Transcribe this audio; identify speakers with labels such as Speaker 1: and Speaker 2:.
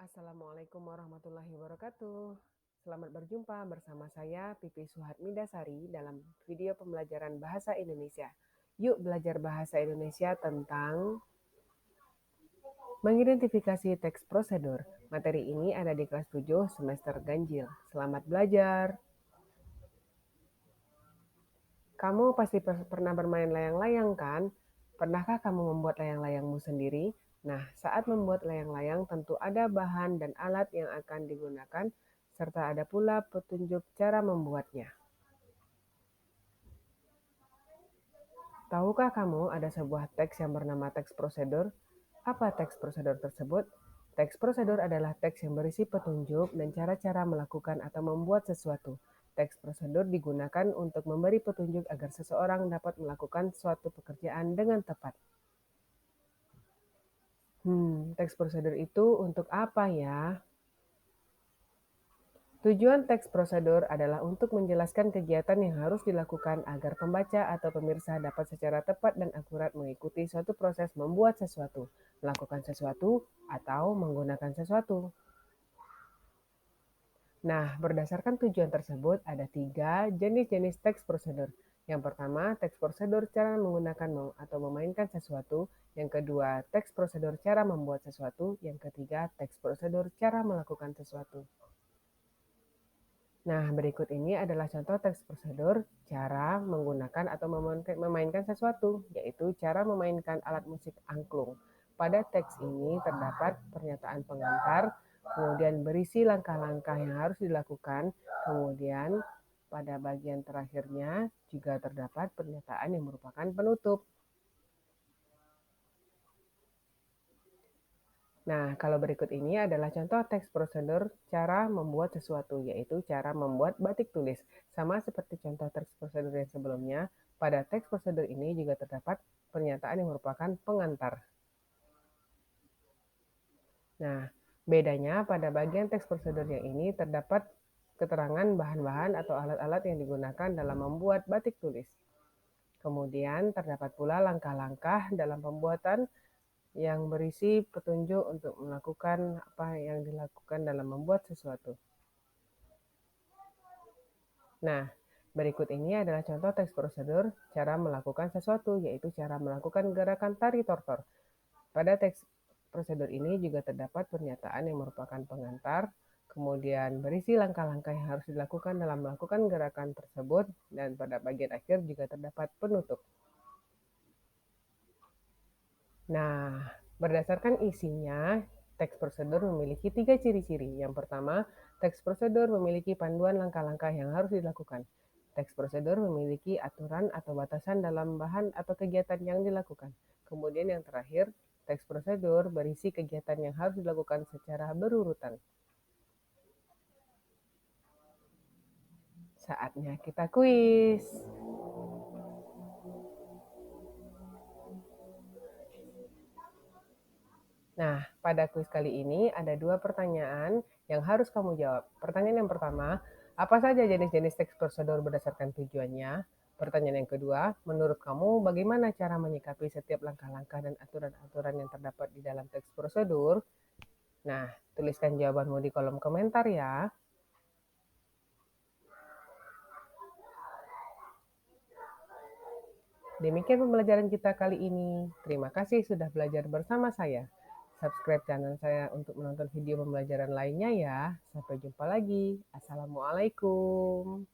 Speaker 1: Assalamualaikum warahmatullahi wabarakatuh. Selamat berjumpa bersama saya Pipi Suhatmidasari dalam video pembelajaran Bahasa Indonesia. Yuk belajar Bahasa Indonesia tentang mengidentifikasi teks prosedur. Materi ini ada di kelas 7 semester ganjil. Selamat belajar. Kamu pasti pernah bermain layang-layang kan? Pernahkah kamu membuat layang-layangmu sendiri? Nah, saat membuat layang-layang tentu ada bahan dan alat yang akan digunakan, serta ada pula petunjuk cara membuatnya. Tahukah kamu ada sebuah teks yang bernama teks prosedur? Apa teks prosedur tersebut? Teks prosedur adalah teks yang berisi petunjuk dan cara-cara melakukan atau membuat sesuatu. Teks prosedur digunakan untuk memberi petunjuk agar seseorang dapat melakukan suatu pekerjaan dengan tepat. Teks prosedur itu untuk apa ya? Tujuan teks prosedur adalah untuk menjelaskan kegiatan yang harus dilakukan agar pembaca atau pemirsa dapat secara tepat dan akurat mengikuti suatu proses membuat sesuatu, melakukan sesuatu, atau menggunakan sesuatu. Nah, berdasarkan tujuan tersebut, ada 3 jenis-jenis teks prosedur. Yang pertama, teks prosedur cara menggunakan atau memainkan sesuatu. Yang kedua, teks prosedur cara membuat sesuatu. Yang ketiga, teks prosedur cara melakukan sesuatu. Nah, berikut ini adalah contoh teks prosedur cara menggunakan atau memainkan sesuatu, yaitu cara memainkan alat musik angklung. Pada teks ini terdapat pernyataan pengantar, kemudian berisi langkah-langkah yang harus dilakukan, kemudian pada bagian terakhirnya juga terdapat pernyataan yang merupakan penutup. Nah, kalau berikut ini adalah contoh teks prosedur cara membuat sesuatu, yaitu cara membuat batik tulis. Sama seperti contoh teks prosedur yang sebelumnya, pada teks prosedur ini juga terdapat pernyataan yang merupakan pengantar. Nah, bedanya pada bagian teks prosedur yang ini terdapat keterangan bahan-bahan atau alat-alat yang digunakan dalam membuat batik tulis. Kemudian terdapat pula langkah-langkah dalam pembuatan yang berisi petunjuk untuk melakukan apa yang dilakukan dalam membuat sesuatu. Nah, berikut ini adalah contoh teks prosedur cara melakukan sesuatu, yaitu cara melakukan gerakan tari tortor. Pada teks prosedur ini juga terdapat pernyataan yang merupakan pengantar, kemudian berisi langkah-langkah yang harus dilakukan dalam melakukan gerakan tersebut, dan pada bagian akhir juga terdapat penutup. Nah, berdasarkan isinya, teks prosedur memiliki 3 ciri-ciri. Yang pertama, teks prosedur memiliki panduan langkah-langkah yang harus dilakukan. Teks prosedur memiliki aturan atau batasan dalam bahan atau kegiatan yang dilakukan. Kemudian yang terakhir, teks prosedur berisi kegiatan yang harus dilakukan secara berurutan. Saatnya kita kuis. Nah, pada kuis kali ini ada 2 pertanyaan yang harus kamu jawab. Pertanyaan yang pertama, apa saja jenis-jenis teks prosedur berdasarkan tujuannya? Pertanyaan yang kedua, menurut kamu bagaimana cara menyikapi setiap langkah-langkah dan aturan-aturan yang terdapat di dalam teks prosedur? Nah, tuliskan jawabanmu di kolom komentar ya. Demikian pembelajaran kita kali ini. Terima kasih sudah belajar bersama saya. Subscribe channel saya untuk menonton video pembelajaran lainnya ya. Sampai jumpa lagi. Assalamualaikum.